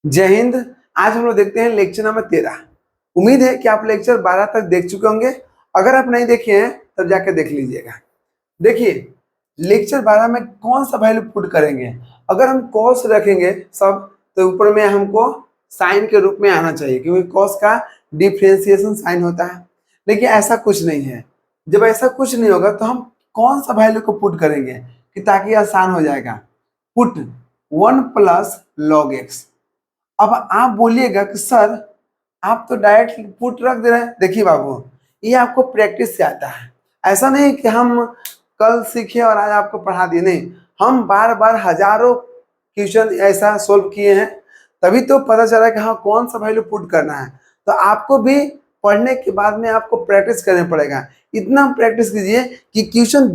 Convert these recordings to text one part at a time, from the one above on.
जय हिंद। आज हम लोग देखते हैं लेक्चर नंबर 13। उम्मीद है कि आप लेक्चर 12 तक देख चुके होंगे। अगर आप नहीं देखे हैं तब जाकर देख लीजिएगा। देखिए, लेक्चर 12 में कौन सा वैल्यू पुट करेंगे। अगर हम कॉस रखेंगे सब तो ऊपर में हमको साइन के रूप में आना चाहिए, क्योंकि कॉस का डिफरेंशिएशन साइन होता है। लेकिन ऐसा कुछ नहीं है। जब ऐसा कुछ नहीं होगा तो हम कौन सा वैल्यू को पुट करेंगे कि ताकि आसान हो जाएगा। Put 1 plus log x. अब आप बोलिएगा कि सर आप तो डायरेक्ट पुट रख दे रहे हैं। देखिए बाबू, ये आपको प्रैक्टिस से आता है। ऐसा नहीं कि हम कल सीखे और आज आपको पढ़ा दिए, नहीं। हम बार बार हजारों क्वेश्चन ऐसा सोल्व किए हैं, तभी तो पता चला कि हाँ कौन सा वैल्यू पुट करना है। तो आपको भी पढ़ने के बाद में आपको प्रैक्टिस करना पड़ेगा। इतना प्रैक्टिस कीजिए कि क्वेश्चन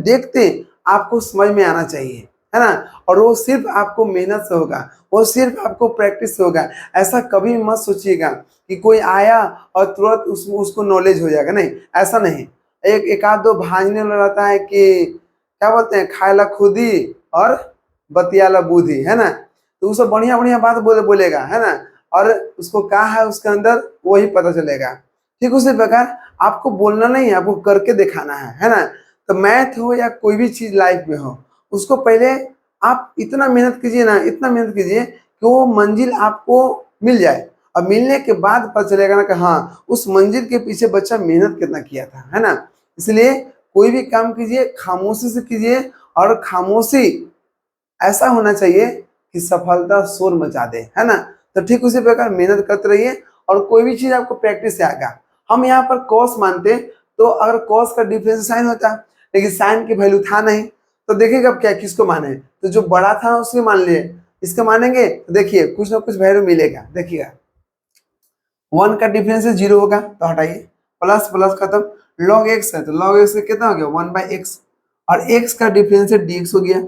देखते आपको समझ में आना चाहिए, है ना। और वो सिर्फ आपको मेहनत से होगा, वो सिर्फ आपको प्रैक्टिस से होगा। ऐसा कभी मत सोचिएगा कि कोई आया और तुरंत उसको नॉलेज हो जाएगा, नहीं, ऐसा नहीं। एक आध दो भाजने वाला रहता है कि क्या बोलते हैं, खाएला खुदी और बतियाला बुद्धि, है ना। तो वो सब बढ़िया बढ़िया बात बोलेगा, है ना। और उसको क्या है उसके अंदर वही पता चलेगा। ठीक उसी प्रकार आपको बोलना नहीं है, आपको करके दिखाना है ना। तो मैथ हो या कोई भी चीज लाइफ में हो, उसको पहले आप इतना मेहनत कीजिए ना, इतना मेहनत कीजिए कि वो मंजिल आपको मिल जाए। और मिलने के बाद पता चलेगा ना कि हाँ उस मंजिल के पीछे बच्चा मेहनत कितना किया था, है ना। इसलिए कोई भी काम कीजिए खामोशी से कीजिए, और खामोशी ऐसा होना चाहिए कि सफलता शोर मचा दे, है ना। तो ठीक उसी प्रकार मेहनत करते रहिए और कोई भी चीज आपको प्रैक्टिस से आएगा। हम यहाँ पर कॉस मानते तो अगर कॉस का डिफरेंस साइन होता, लेकिन साइन की वैल्यू था नहीं, तो देखिएगा अब क्या किसको माने। तो जो बड़ा था उसके मान लिए, इसका मानेंगे तो देखिए कुछ ना कुछ वैल्यू मिलेगा। देखिएगा 1 का डिफरेंस 0 होगा तो हटाइए, प्लस प्लस खत्म। लॉग एक्स है तो लॉग एक्स कितना हो गया 1/x, और x का डिफरेंस dx हो गया,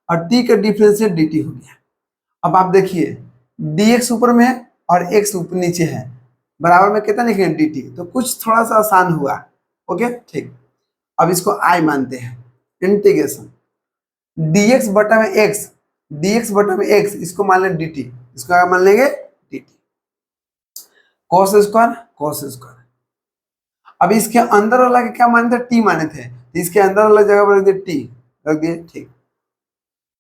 और t का डिफरेंस dt हो गया। अब आप देखिए dx ऊपर में है और x ऊपर नीचे है, बराबर में कितना लिखेंगे dt, तो कुछ थोड़ा सा आसान हुआ। ओके ठीक। अब इसको i मानते हैं, इंटीग्रेशन dx बटा में x, dx बटा में x, इसको मान लें dt, इसको क्या मान लेंगे dt। cos square cos square. अब इसके अंदर वाला के क्या माने थे, t माने थे, तो इसके अंदर वाला जगह पर रख दिए t, रख दिए ठीक।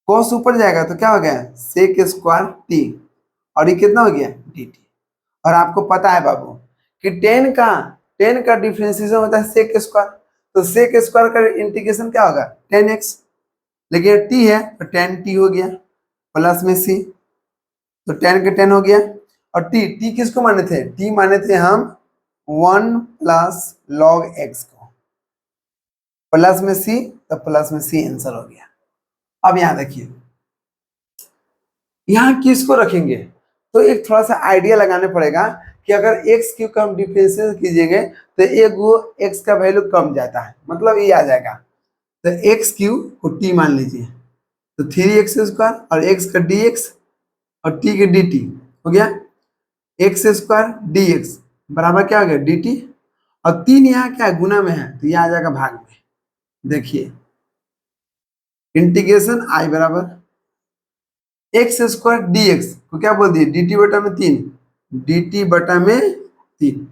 cos ऊपर जाएगा तो क्या हो गया sec स्क्वायर t, और ये कितना हो गया dt। और आपको पता है बाबू कि 10 का डिफरेंशिएशन होता है sec स्क्वायर, तो sec स्क्वायर का इंटीग्रेशन क्या होगा 10x, लेकिन t है तो 10t हो गया, प्लस में c, तो 10 के 10 हो गया। और t किसको माने थे, t माने थे हम 1 प्लस लॉग एक्स को, प्लस में c, तो प्लस में c आंसर हो गया। अब यहां देखिए यहां किसको रखेंगे, तो एक थोड़ा सा आइडिया लगाने पड़ेगा कि अगर एक्स क्यू का हम डिफरेंशिएट कीजिएंगे तो एक वो एक्स का वैल्यू कम जाता है, मतलब ये आ जाएगा। तो एक्स क्यू को टी मान लीजिए, तो 3x स्क्वायर और एक्स का dx और t के dt हो गया, एक्स स्क्वायर dx बराबर क्या हो गया dt, और 3 यहाँ क्या है गुना में है तो ये आ जाएगा भाग में। देखिए इंटीग्रेशन i बराबर एक्स स्क्वायर dx को क्या बोल दिए dt बटा में 3, dt बटा में 3।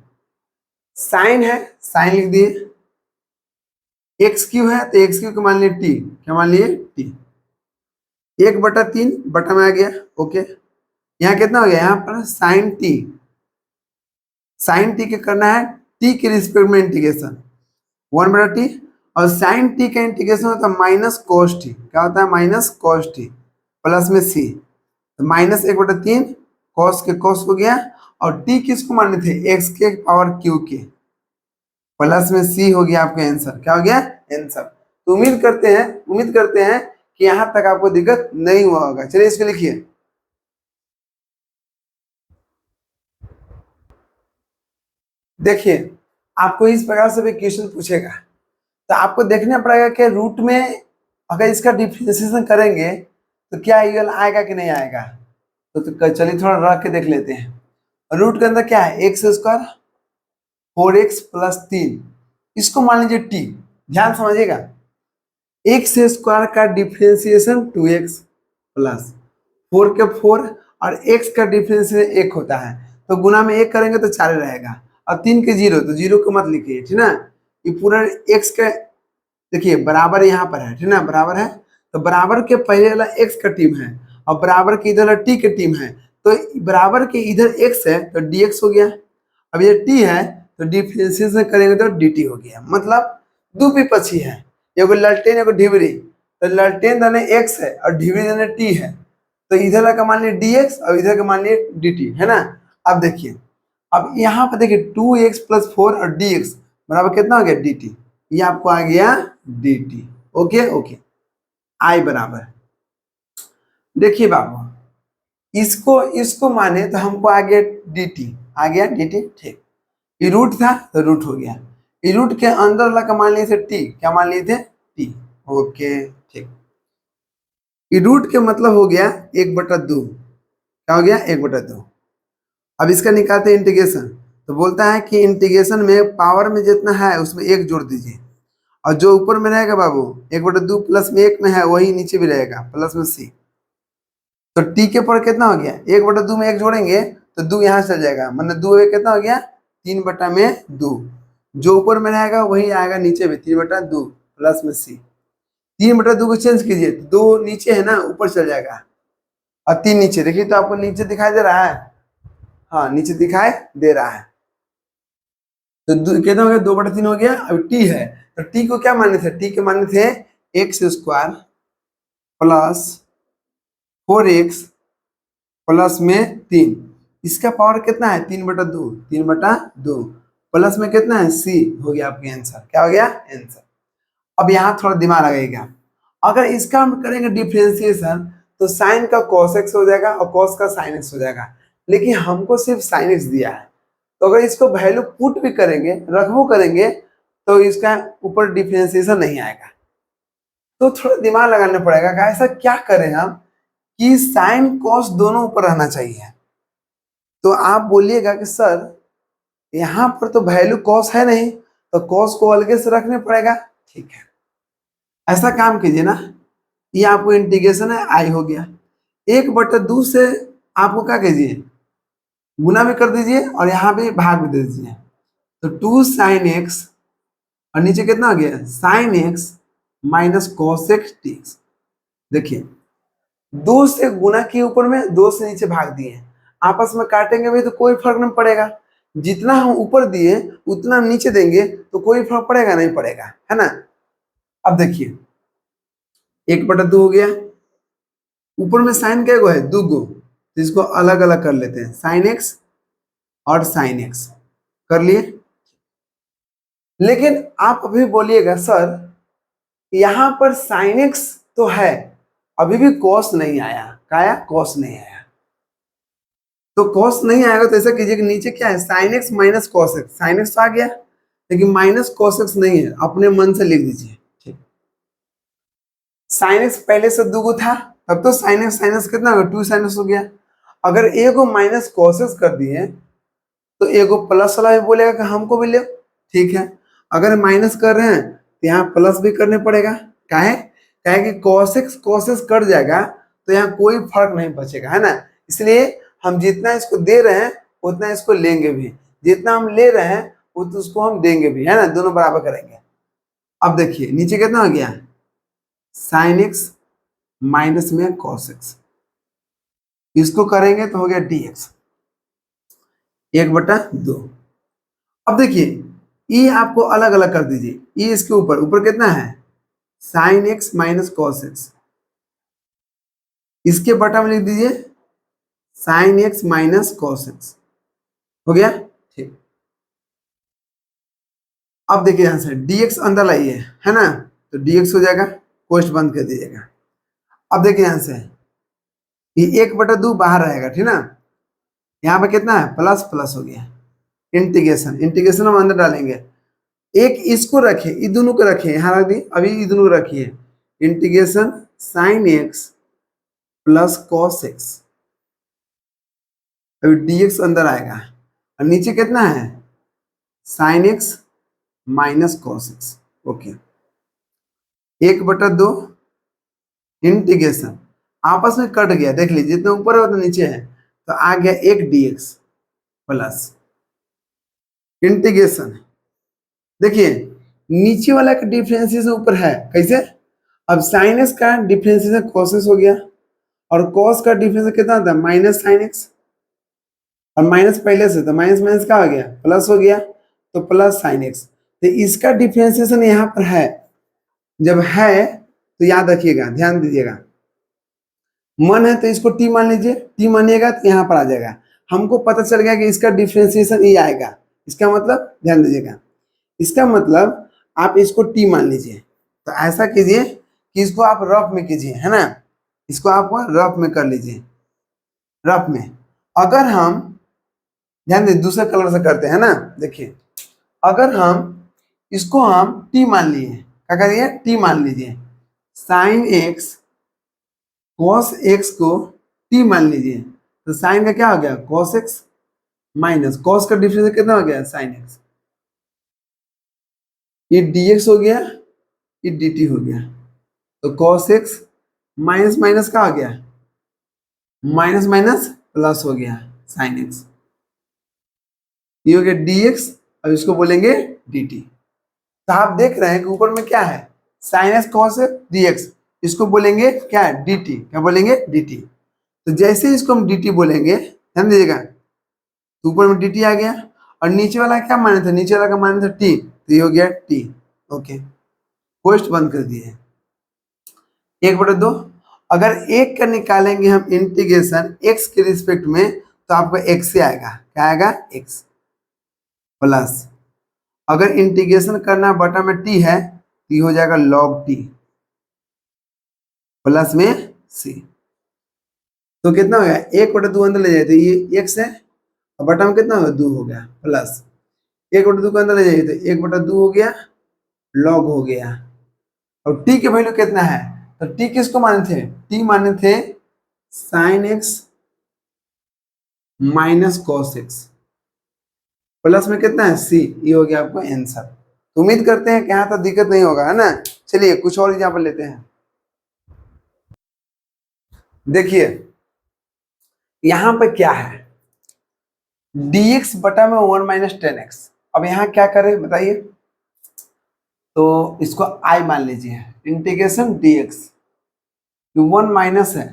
साइन है साइन लिख दिए, एक्स क्यू है तो एक्स क्यू को मान लिए टी, क्या मान लिए टी, 1/3 बटा में आ गया। ओके यहाँ कितना हो गया, यहाँ पर साइन टी के करना है टी के रिस्पेक्ट में इंटीग्रेशन 1/t, और साइन टी का इंटीग्रेशन होता है माइनस कॉस टी, क्या होता है माइनस कॉस टी, प्लस में सी, तो -1/3 कॉस के कॉस हो गया, और टी किसको माने थे एक्स के पावर क्यू के, प्लस में सी हो गया आपका आंसर, क्या हो गया आंसर। तो उम्मीद करते हैं कि यहां तक आपको दिक्कत नहीं हुआ होगा। चलिए इसको लिखिए, देखिए आपको इस प्रकार से भी क्वेश्चन पूछेगा, तो आपको देखना पड़ेगा कि रूट में अगर इसका डिफरेंशिएशन करेंगे तो क्या ईगल आएगा कि नहीं आएगा। तो चलिए थोड़ा रख के देख लेते हैं। रूट के अंदर क्या है एक्स स्क्वायर 4x प्लस 3, इसको मान लीजिए t, ध्यान समझिएगा, एक्स स्क्वायर का डिफरेंशिएशन 2x प्लस 4 के 4, और x का डिफरेंशियल 1 होता है, तो गुना में 1 करेंगे तो 4 रहेगा, और 3 के 0, तो 0 को मत लिखिए, ठीक ना। ये पूरा x का देखिए बराबर यहाँ पर है, ठीक ना, बराबर है, तो बराबर के पहले वाला x का टीम है और बराबर के इधर t के टीम है, तो बराबर के इधर x है तो dx हो गया, अब ये t है तो डिफरेंशिएशन करेंगे तो dt हो गया, मतलब दो विपक्षी है, एगो लालटेन एगो ढिबरी, तो लालटेन दाने x है और ढिबरी दाने t है, तो इधर का मान लिया dx और इधर का मान लिया dt, है ना। अब देखिए, अब यहाँ पर देखिए 2x + 4 और dx बराबर कितना हो गया dt, ये आपको आ गया dt। ओके ओके, आई बराबर, देखिए बाबू, इसको इसको माने तो हमको आ गया dt, आ गया dt, ठीक। ये रूट था तो रूट हो गया, ये रूट के अंदर वाला का मान लिए थे t, क्या मान लिए थे t। ओके ठीक, ये रूट के मतलब हो गया 1/2, क्या हो गया 1/2। अब इसका निकालते हैं इंटीग्रेशन, तो बोलता है कि इंटीग्रेशन में पावर में जितना है उसमें 1 जोड़ दीजिए, और जो ऊपर में रहेगा बाबू 1/2 प्लस में 1 में है वही नीचे भी रहेगा प्लस में c, तो t के पर कितना हो गया 1/2 में 1 जोड़ेंगे तो 2 यहाँ चल जाएगा, मतलब 2 कितना हो गया 3/2, जो ऊपर में रहेगा वही आएगा नीचे भी 3/2 प्लस में c, 3/2 को चेंज कीजिए तो 2 नीचे है ना ऊपर चल जाएगा और 3 नीचे, देखिए तो आपको नीचे दिखाई दे रहा है, हाँ नीचे दिखाई दे रहा है, तो कितना हो गया 2/3 हो गया। अब t है तो t को क्या माने थे, t के माने थे x² प्लस 4x प्लस में 3, इसका पावर कितना है 3/2, 3/2 प्लस में कितना है c, हो गया आपके आंसर, क्या हो गया आंसर। अब यहाँ थोड़ा दिमाग लगाइएगा, अगर इसका हम करेंगे डिफरेंशिएशन तो साइन का cos x हो जाएगा और cos का sin x हो जाएगा, लेकिन हमको सिर्फ sin x दिया है, तो अगर इसको वैल्यू पुट भी करेंगे रखबो करेंगे तो इसका ऊपर डिफरेंशिएशन नहीं आएगा, तो थोड़ा दिमाग लगाना पड़ेगा कि ऐसा क्या करें हम कि साइन कॉस दोनों ऊपर रहना चाहिए। तो आप बोलिएगा कि सर यहाँ पर तो वैल्यू कॉस है नहीं, तो कॉस को अलग से रखने पड़ेगा, ठीक है, ऐसा काम कीजिए ना, ये आपको इंटीग्रेशन है आई हो गया, 1/2 से आपको क्या कीजिए गुना भी कर दीजिए और यहाँ पे भाग भी दे दीजिए, तो 2 sin x और नीचे कितना हो गया sin x minus cos x dx। देखिए 2 से गुना के ऊपर में 2 से नीचे भाग दिए, आपस में काटेंगे भी तो कोई फर्क नहीं पड़ेगा, जितना हम ऊपर दिए उतना हम नीचे देंगे तो कोई फर्क पड़ेगा नहीं पड़ेगा, है ना। अब देखिए 1/2 हो गया, ऊपर में साइन क्या है 2 गो, तो इसको अलग अलग कर लेते हैं, sin x और sin x कर लिए। लेकिन आप अभी बोलिएगा सर यहाँ पर sin x तो है, अभी भी cos नहीं आया, क्या आया cos नहीं आया, तो cos नहीं आएगा तो ऐसा कीजिए कि नीचे क्या है sin x minus cos x, sin x तो आ गया लेकिन माइनस cos x नहीं है, अपने मन से लिख दीजिए, ठीक। sin x पहले से 2 गो था, तब तो sin x कितना होगा 2 sin x हो गया, अगर एगो माइनस cos x कर दिए तो एगो प्लस वाला भी बोलेगा कि हमको भी ले, ठीक है, अगर माइनस कर रहे हैं तो यहाँ प्लस भी करने पड़ेगा, काहे काहे कि cos x कट जाएगा तो यहाँ कोई फर्क नहीं बचेगा, है ना, इसलिए हम जितना इसको दे रहे हैं उतना इसको लेंगे भी, जितना हम ले रहे हैं उतना उसको हम देंगे भी, है ना, दोनों बराबर करेंगे। अब देखिए नीचे कितना हो गया sin x माइनस में cos x, इसको करेंगे तो हो गया dx 1/2। अब देखिए ये आपको अलग अलग कर दीजिए, ये इसके ऊपर ऊपर कितना है sin x minus cos x, इसके बटा में लिख दीजिए sin x minus cos x, हो गया ठीक। अब देखिए यहां से dx अंदर लाइए, है ना, तो dx हो जाएगा, कोष्ट बंद कर दीजिएगा। अब देखिए यहां से ये 1/2 बाहर रहेगा, ठीक ना, यहाँ पे कितना है प्लस प्लस हो गया, इंटीग्रेशन इंटीग्रेशन हम अंदर डालेंगे, एक इसको रखिए, ये दोनों को रखिए यहाँ रख दी, अभी ये दोनों को रखिए, integration sin x plus cos x, अभी dx अंदर आएगा और नीचे कितना है sin x minus cos x, okay 1/2 integration आपस में कट गया, देख लीजिए जितना ऊपर है उतना नीचे है, तो आ गया एक dx प्लस इंटीग्रेशन। देखिए नीचे वाला का डिफरेंशिएशन ऊपर है, कैसे? अब साइन एक्स का डिफरेंशिएशन cos x हो गया, और cos का डिफरेंशिएशन कितना था? माइनस साइन एक्स, और माइनस पहले से तो माइनस माइनस क्या हो गया? प्लस हो गया, तो प्लस साइन एक्स। तो इसका डिफरेंशिएशन यहाँ पर है, जब है तो याद रखिएगा, ध्यान दीजिएगा, मन है तो इसको टी मान लीजिए, टी मानिएगा तो यहाँ पर आ जाएगा। हमको पता चल गया कि इसका डिफरेंशिएशन ये आएगा। इसका मतलब ध्यान दीजिएगा, इसका मतलब आप इसको टी मान लीजिए। तो ऐसा कीजिए कि इसको आप रफ में कीजिए, है ना, इसको आप रफ में कर लीजिए। रफ में अगर हम ध्यान दीजिए दूसरे कलर से करते हैं ना, देखिए अगर हम इसको हम टी मान लिए, क्या करिए? टी मान लीजिए, साइन एक्स कॉस एक्स को टी मान लीजिए, तो साइन का क्या हो गया? कॉस एक्स, माइनस कॉस का डिफरेंस कितना हो गया? Sine x. ये dx हो गया, ये dt हो गया, तो cos x माइनस माइनस का आ गया? माइनस माइनस प्लस हो गया sin x। ये हो गया dx, अब इसको बोलेंगे dt। तो आप देख रहे हैं कि ऊपर में क्या है? sin x cos dx, इसको बोलेंगे क्या है? dt। क्या बोलेंगे? dt। तो जैसे ही इसको हम dt बोलेंगे, ध्यान दीजिएगा, तो ऊपर में dt आ गया, और नीचे वाला क्या माने थे? नीचे वाला का माने था t, तो ये हो गया t। ओके, क्वेश्चन बंद कर दिए। 1/2, अगर एक का निकालेंगे हम इंटीग्रेशन x के रिस्पेक्ट में, तो आपको x से आएगा, क्या आएगा? x प्लस, अगर इंटीग्रेशन करना बटा में t है तो ये हो जाएगा log t प्लस में c। तो कितना हो गया? 1/2 अंदर ले जाए तो ये x है, और बटा में कितना होगा? 2 हो गया, प्लस 1/2 को अंदर ले जाइए तो 1/2 हो गया, log हो गया। और t की वैल्यू कितना है? तो t किसको माने थे? t माने थे sine x minus cos x, plus में कितना है? c। ये हो गया आपको आंसर। तो उम्मीद करते हैं कि यहाँ तक दिक्कत नहीं होगा, है ना। चलिए कुछ और एग्जाम्पल लेते हैं। देखिए यहाँ पे क्या है? dx बटा में 1 माइनस 10x। अब यहाँ क्या करें बताइए? तो इसको i मान लीजिए, इंटीग्रेशन dx, 1 माइनस है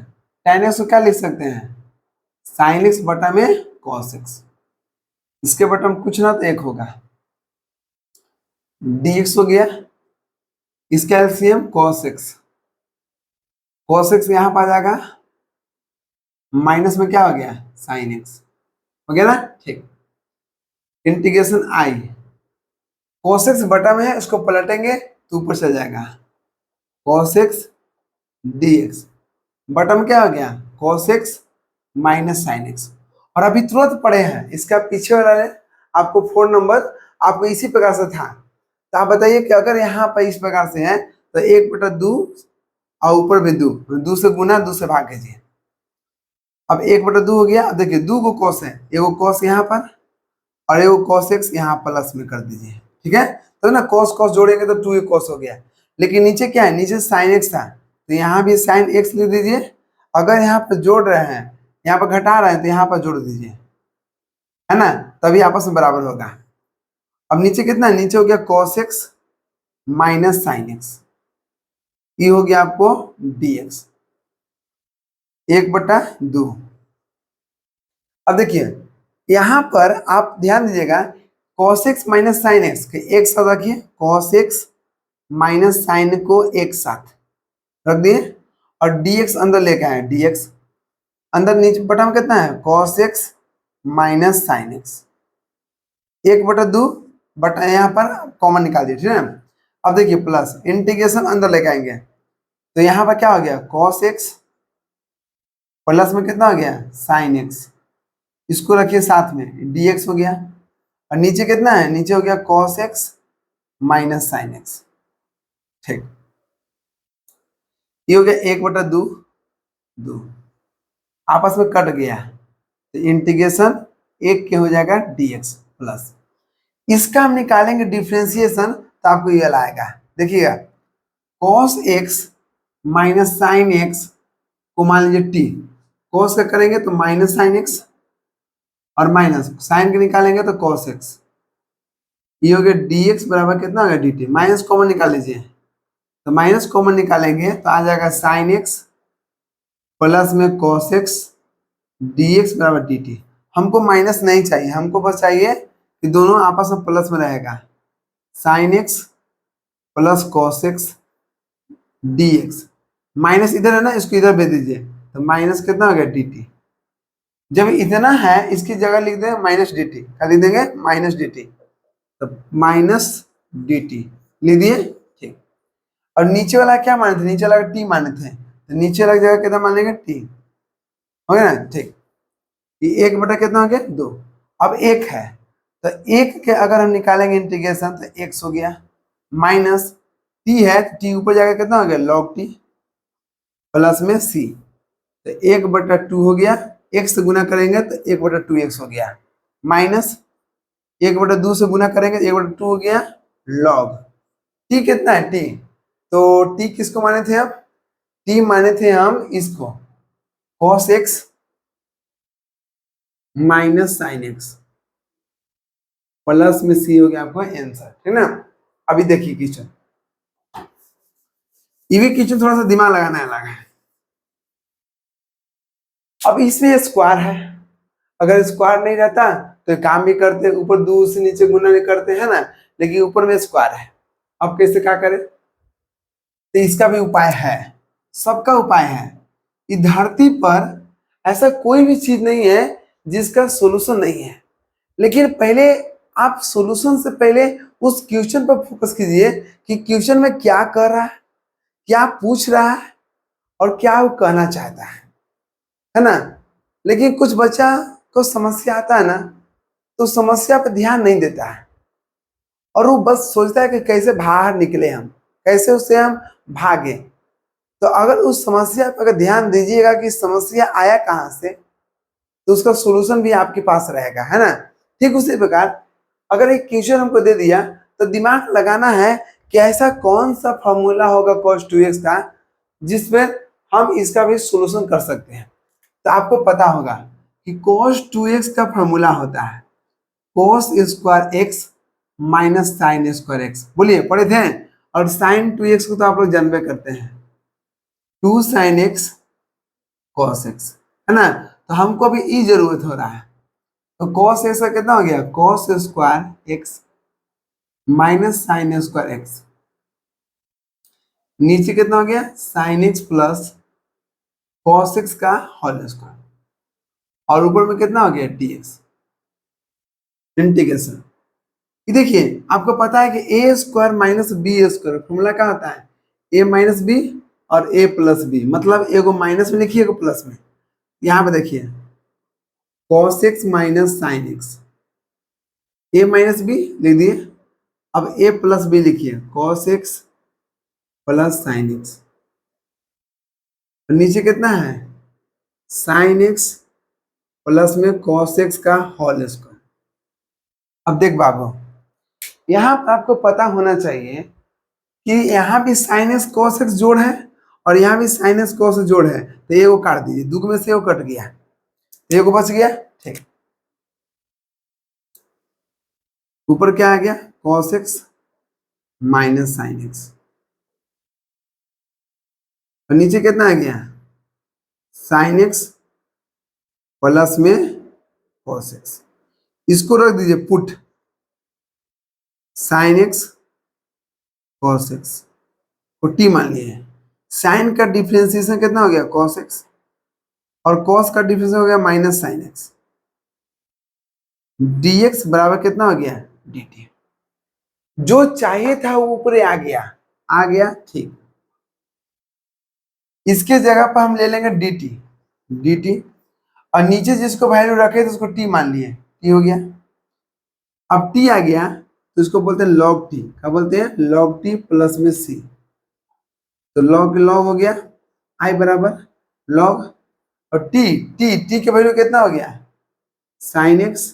10x को क्या लिख सकते हैं? साइन एक्स बटा में कॉस एक्स, इसके बटा में कुछ ना तो एक होगा, dx हो गया, इसका LCM cos x, cos x यहाँ पर आ जाएगा, माइनस में क्या हो गया? साइन एक्स हो गया ना। ठीक, इंटीग्रेशन i, cos x बटा में है, इसको पलटेंगे तो ऊपर चल जाएगा, cos x dx बटा में क्या हो गया? cos x minus sine x. और अभी तुरंत पढ़े हैं, इसका पीछे वाला आपको 4 नंबर आपको इसी प्रकार से था। तो आप बताइए कि अगर यहाँ पर इस प्रकार से है तो 1/2 और ऊपर भी 2 से गुना 2 से भाग कीजिए। अब 1/2 हो गया। अब देखिए 2 को कॉस है, एगो कॉस यहाँ पर और एगो cos x यहाँ प्लस में कर दीजिए, ठीक है। तो ना cos cos जोड़ेंगे तो 2 cos हो गया, लेकिन नीचे क्या है? नीचे sin x था, तो यहाँ भी sin x लिख दीजिए। अगर यहाँ पर जोड़ रहे हैं, यहाँ पर घटा रहे हैं, तो यहाँ पर जोड़ दीजिए, है ना, तभी आपस में बराबर होगा। अब नीचे कितना? नीचे हो गया cos x minus sine x, ये हो गया आपको dx 1/2। अब देखिए यहाँ पर आप ध्यान दीजिएगा, cos x minus sine x के एक साथ रखिए, cos x माइनस साइन को एक साथ रख दिए, और dx अंदर लेके आए, dx अंदर नीचे बटा में कितना है? cos x minus sine x 1/2 बटा, यहाँ पर कॉमन निकाल दिए, ठीक है। अब देखिए प्लस इंटीग्रेशन अंदर लेके आएंगे, तो यहाँ पर क्या हो गया? cos x प्लस में कितना हो गया? साइन एक्स, इसको रखिए साथ में, dx हो गया, और नीचे कितना है? नीचे हो गया cos x minus sine x. ठीक, ये हो गया 1/2, 2 आपस में कट गया, तो इंटीग्रेशन 1 के हो जाएगा dx प्लस, इसका हम निकालेंगे डिफ्रेंसिएशन, तो आपको ये आएगा। देखिएगा cos x minus sine x को मान लीजिए t, cos का करेंगे तो माइनस साइन एक्स और माइनस साइन के निकालेंगे तो cos x, ये हो गया dx बराबर कितना हो गया dt, माइनस कॉमन निकाल लीजिए, तो माइनस कॉमन निकालेंगे तो आ जाएगा साइन x प्लस में cos x dx बराबर dt। हमको माइनस नहीं चाहिए, हमको बस चाहिए कि दोनों आपस में प्लस में रहेगा, sine x plus cos x dx, minus इधर है ना, इसको इधर भेज दीजिए, तो माइनस कितना हो गया dt। जब इतना है इसकी जगह लिख देंगे माइनस dt, क्या लिख देंगे माइनस dt, तो माइनस dt लिख दिए, ठीक। और नीचे वाला क्या माने थे, नीचे वाला टी माने थे, तो नीचे वाला जगह कितना मान लेंगे टी, हो गया ना, ठीक। ये 1 बटा कितना हो गया 2, अब 1 है तो 1 के अगर हम निकालेंगे इंटीग्रेशन तो x हो गया, माइनस टी है तो टी ऊपर जाकर कितना हो गया log t प्लस में c, तो 1/2 हो गया, x से गुना करेंगे तो 1/2x हो गया, माइनस 1/2 से गुना करेंगे 1/2 हो गया log t, कितना है t, तो t किसको माने थे अब, t माने थे हम इसको cos x minus sine x plus में c हो गया आपका आंसर, ठीक ना। अभी देखिए क्वेश्चन, ये भी क्वेश्चन थोड़ा सा दिमाग लगाना लगा है। अब इसमें स्क्वायर है, अगर स्क्वायर नहीं रहता तो काम भी करते, ऊपर 2 से नीचे गुना नहीं करते है ना, लेकिन ऊपर में स्क्वायर है, अब कैसे क्या करें, तो इसका भी उपाय है, सबका उपाय है। इस धरती पर ऐसा कोई भी चीज नहीं है जिसका सोल्यूशन नहीं है, लेकिन पहले आप सॉल्यूशन से पहले उस क्वेश्चन पर फोकस कीजिए कि क्वेश्चन में क्या कर रहा है, क्या पूछ रहा है और क्या वो कहना चाहता है ना। लेकिन कुछ बच्चा को समस्या आता है ना, तो समस्या पर ध्यान नहीं देता है और वो बस सोचता है कि कैसे बाहर निकले हम, कैसे उससे हम भागे। तो अगर उस समस्या पर अगर ध्यान दीजिएगा कि समस्या आया कहाँ से, तो उसका सोल्यूशन भी आपके पास रहेगा, है ना। ठीक उसी प्रकार अगर एक क्वेश्चन हमको दे दिया तो दिमाग लगाना है कि ऐसा कौन सा फॉर्मूला होगा cos 2x का जिसमें हम इसका भी सोल्यूशन कर सकते हैं। तो आपको पता होगा कि cos 2x का फॉर्मूला होता है cos square x minus sine square x, बोलिए पढ़े थे, और साइन 2x को तो आप लोग जानबे करते हैं 2 sin x cos x, है ना। तो हमको अभी ई जरूरत हो रहा है, तो cos x का कितना हो गया cos square x minus sine square x, नीचे कितना हो गया sine x plus cos x का होल स्क्वायर, और ऊपर में कितना हो गया dx इंटीग्रेशन। ये देखिए आपको पता है कि a square minus B square formula क्या होता है, a माइनस बी और a प्लस बी, मतलब एगो माइनस में लिखिए एगो प्लस में। यहाँ पे देखिए cos x minus sine x, a minus B लिख दिए, अब a प्लस बी लिखिए cos x plus sine x, नीचे कितना है साइन x प्लस में cos x का होल स्क्वायर। अब देख बाबू, यहाँ पर आपको पता होना चाहिए कि यहाँ भी साइन x cos x जोड़ है और यहाँ भी साइन x cos x जोड़ है, तो ये वो काट दीजिए, दो में से वो कट गया, ये को बच गया, ठीक। ऊपर क्या आ गया cos x minus sine x, और नीचे कितना आ गया साइन x प्लस में cos x, इसको रख दीजिए put sine x cos x को t मान लिए, साइन का डिफरेंशिएशन कितना हो गया cos x और cos का डिफरेंशिएशन हो गया माइनस साइन x, dx बराबर कितना हो गया dt, जो चाहिए था वो ऊपर आ गया, ठीक। इसके जगह पर हम ले लेंगे dt, और नीचे जिसको वैल्यू रखे थे उसको t मान लिए, t हो गया। अब t आ गया तो इसको बोलते हैं log t, क्या बोलते हैं log t प्लस में c, तो log हो गया i बराबर log, और t के वैल्यू कितना हो गया sine x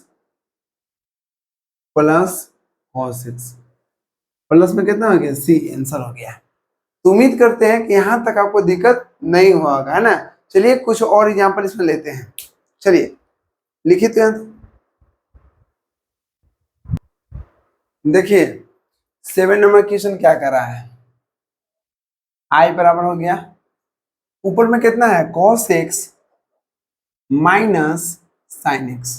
plus cos x, plus में कितना हो गया c, आंसर हो गया। तो उम्मीद करते हैं कि यहाँ तक आपको दिक्कत नहीं हुआ होगा, है ना। चलिए कुछ और एग्जाम्पल इसमें लेते हैं, चलिए लिखिए तो देखिए 7 नंबर क्वेश्चन क्या कर रहा है, आई बराबर हो गया, ऊपर में कितना है cos x minus sign x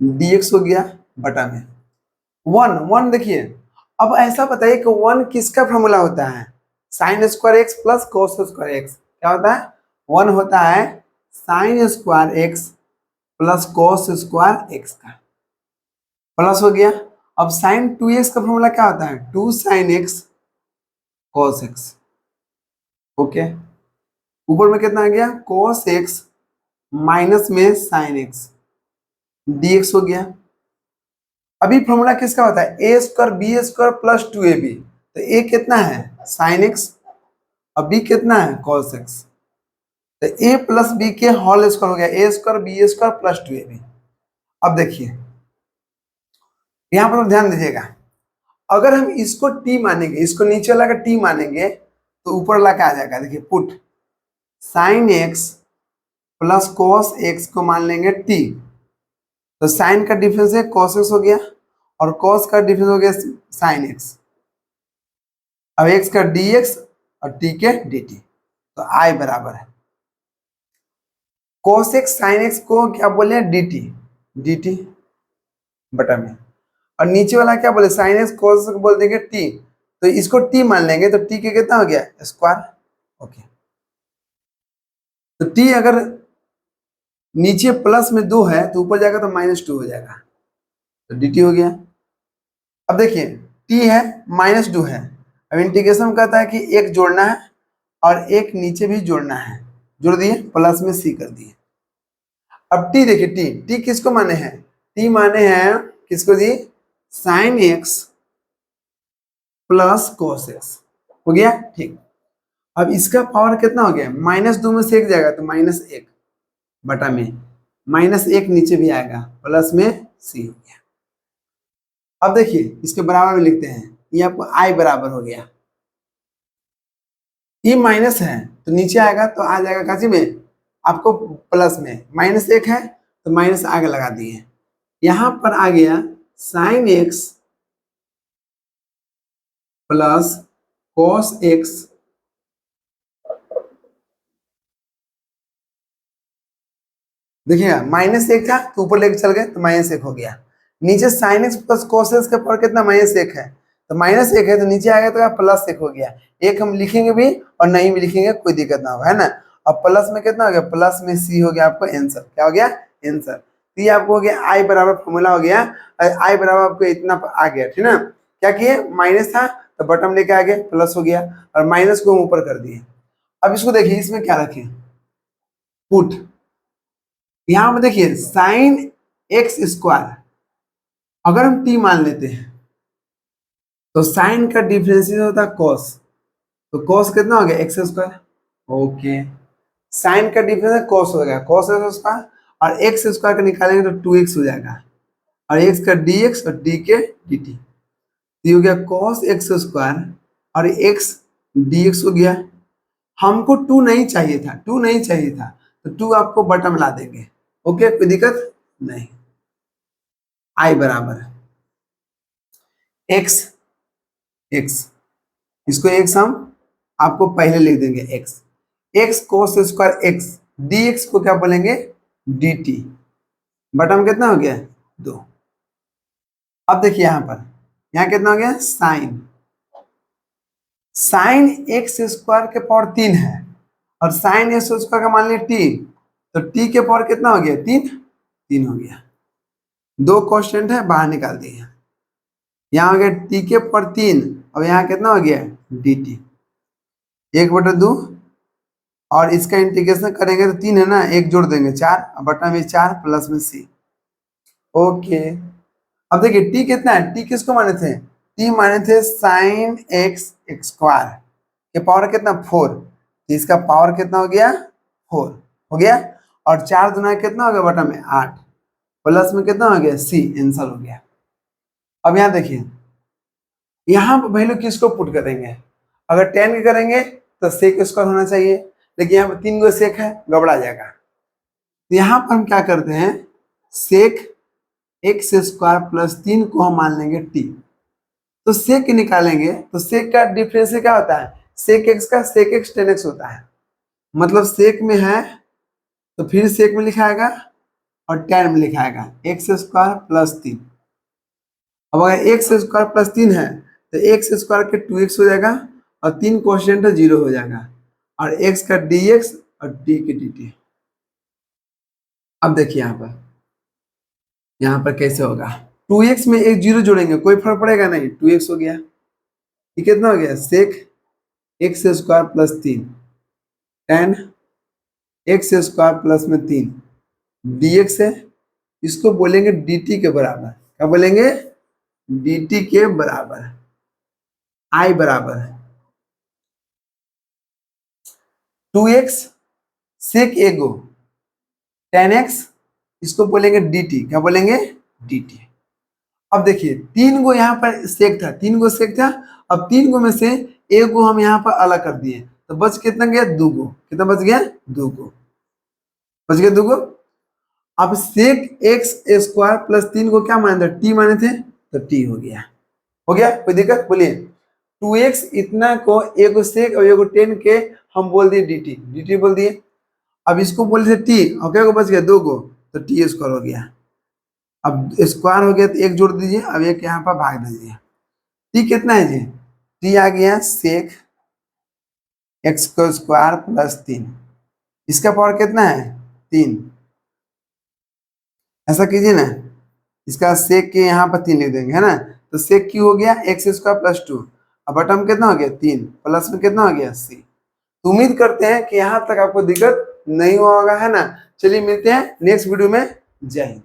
dx हो गया बटा में वन वन। देखिए अब ऐसा बताइए कि वन किसका फॉर्मूला होता है, sine square x plus cos square x. क्या होता है, वन होता है sine square x plus cos square x का, प्लस हो गया। अब साइन 2x का फॉर्मूला क्या होता है, 2 sine x cos x. Okay, ऊपर में कितना आ गया cos x माइनस में साइन एक्स dx हो गया। अभी फॉर्मूला किसका होता है, a square B square plus 2ab। तो ए कितना है साइन एक्स और बी कितना है cos x। तो ए प्लस बी के होल स्क्वायर हो गया, A square B square plus 2ab। अब देखिए यहां पर ध्यान दीजिएगा, अगर हम इसको t मानेंगे, इसको नीचे वाला का t मानेंगे तो ऊपर वाला क्या आ जाएगा, देखिए put sign x plus cos x को मान लेंगे t। तो साइन का डिफरेंस है cos x हो गया और cos का डिफरेंस हो गया साइन एक्स। अब x का dx और t के dt, तो i बराबर है cos x sin x को क्या बोले dt बटा में, और नीचे वाला क्या बोले sin x cos x को बोल देंगे t। तो इसको t मान लेंगे तो t के कितना हो गया स्क्वायर। ओके, तो t अगर नीचे प्लस में 2 है तो ऊपर जाएगा तो -2 हो जाएगा, तो dt हो गया। अब देखिए t है -2 है, अब इंटीग्रेशन में कहता है कि एक जोड़ना है और एक नीचे भी जोड़ना है, जोड़ दिए प्लस में c कर दिए। अब t देखिए t किसको माने हैं, t माने हैं किसको जी sine x plus cos x. हो गया ठीक। अब इसका पावर कितना हो गया, -2 में से एक जाएगा तो -1 बटा में -1 नीचे भी आएगा प्लस में c हो गया। अब देखिए इसके बराबर में लिखते हैं, ये आपको i बराबर हो गया, ये माइनस है तो नीचे आएगा तो आ जाएगा काची में आपको प्लस में, -1 है तो माइनस आगे लगा दिए, यहां पर आ गया sign x plus cos x देखिएगा -1 था तो ऊपर लेके चल गए तो -1 हो गया। नीचे sign x plus cos x का पावर कितना -1 है, तो -1 है तो नीचे आएगा तो +1 हो गया। एक हम लिखेंगे भी और नहीं भी लिखेंगे कोई दिक्कत ना हो, है ना। अब प्लस में कितना हो गया, प्लस में सी हो गया आपको आंसर। क्या हो गया आंसर, तो ये आपको हो गया आई बराबर फॉर्मूला हो गया, आई बराबर आपको इतना आ गया, ठीक ना। क्या किए, माइनस था तो बटन लेके आ गए प्लस हो गया और माइनस को हम ऊपर कर दिए। अब इसको देखिए इसमें क्या रखें, पुट, यहां पर देखिए साइन एक्स स्क्वायर अगर हम t मान लेते हैं तो साइन का डिफरेंशियल होता है cos, तो cos कितना हो गया एक्स स्क्वायर। ओके, साइन का डिफरेंस cos हो गया cos एक्स स्क्वायर और एक्स स्क्वायर का निकालेंगे तो 2x हो जाएगा और x का dx और d के dt, ये हो गया cos एक्स स्क्वायर और x dx हो गया। हमको 2 नहीं चाहिए था, 2 नहीं चाहिए था तो 2 आपको बटन ला देंगे। ओके, कोई दिक्कत नहीं। आई बराबर एक्स एक्स, इसको एक्स हम आपको पहले लिख देंगे x, x cos square x D x को क्या बोलेंगे डी टी, बटन कितना हो गया 2। अब देखिए यहाँ कितना हो गया साइन, साइन एक्स स्क्वायर के पावर 3 है और साइन एक्स स्क्वायर का मान लिया टी, तो टी के पावर कितना हो गया 3 हो गया। 2 कांस्टेंट है बाहर निकाल दिए, यहाँ हो गया टी के पावर 3 और यहाँ कितना हो गया डी टी 1/2 और इसका इंटीग्रेशन करेंगे तो 3 है ना, 1 जोड़ देंगे 4, बटा में 4 प्लस में सी। ओके, अब देखिए टी कितना है, टी किसको माने थे, टी माने थे साइन एक्स स्क्वायर के पावर कितना 4, तो इसका पावर कितना हो गया 4 हो गया और 4 दुना कितना हो गया बटा में 8 प्लस में कितना हो गया सी, आंसर हो गया। अब यहाँ देखिए यहाँ पर वैल्यू किसको पुट करेंगे, अगर 10 के करेंगे तो सेक स्क्वायर होना चाहिए, लेकिन यहाँ पर 3 गो सेक है गड़बड़ा जाएगा, तो यहाँ पर हम क्या करते हैं सेक एक्स स्क्वायर प्लस 3 को हम मान लेंगे टी। तो सेक निकालेंगे तो सेक का डिफरेंस क्या होता है, सेक एक्स का सेक एक्स टेन एक्स होता है। मतलब सेक में है तो फिर सेक में लिखाएगा और टेन में लिखाएगा एक्स स्क्वायर प्लस 3। अब अगर एक्स स्क्वायर प्लस 3 है तो एक्स स्क्वायर के 2x हो जाएगा और 3 कोशेंट 0 हो जाएगा और x का dx और t के dt। अब देखिए यहाँ पर कैसे होगा, 2x में एक 0 जोड़ेंगे कोई फर्क पड़ेगा नहीं, 2x हो गया। ये कितना हो गया, sec x square plus 3 tan x square plus में 3 dx है, इसको बोलेंगे dt के बराबर। क्या बोलेंगे, dt के बराबर, i बराबर 2x सेक एगो टेन एक्स, इसको बोलेंगे dt। क्या बोलेंगे, dt। अब देखिए 3 गो यहाँ पर सेक था, 3 गो सेक था। अब 3 गो में से एक गो हम यहाँ पर अलग कर दिए तो बच कितना गया, 2 गो। कितना बच गया, 2 गो बच गया, 2 गो। अब सेक एक्स स्क्वायर प्लस 3 को क्या माने थे, टी माने थे तो टी हो गया। हो गया, कोई दिक्कत, बोलिए। 2x इतना को एगो सेक और एगो टेन के हम बोल दिए dt, dt बोल दिए। अब इसको बोल दिए टी और क्या को बच गया, 2 गो तो टी स्क्वायर हो गया। अब स्क्वायर हो गया तो एक जोड़ दीजिए, अब एक यहाँ पर भाग दीजिए। टी कितना है जी, टी आ गया सेक एक्स को स्क्वायर प्लस 3, इसका पावर कितना है 3। ऐसा कीजिए ना, इसका सेक के यहाँ पर 3 लिख देंगे, है ना। तो सेक क्यू हो गया एक्स स्क्वायर प्लस 2, अब बटन कितना हो गया 3, प्लस में कितना हो गया सी। तो उम्मीद करते हैं कि यहाँ तक आपको दिक्कत नहीं हुआ होगा, है ना। चलिए मिलते हैं नेक्स्ट वीडियो में, जय हिंद।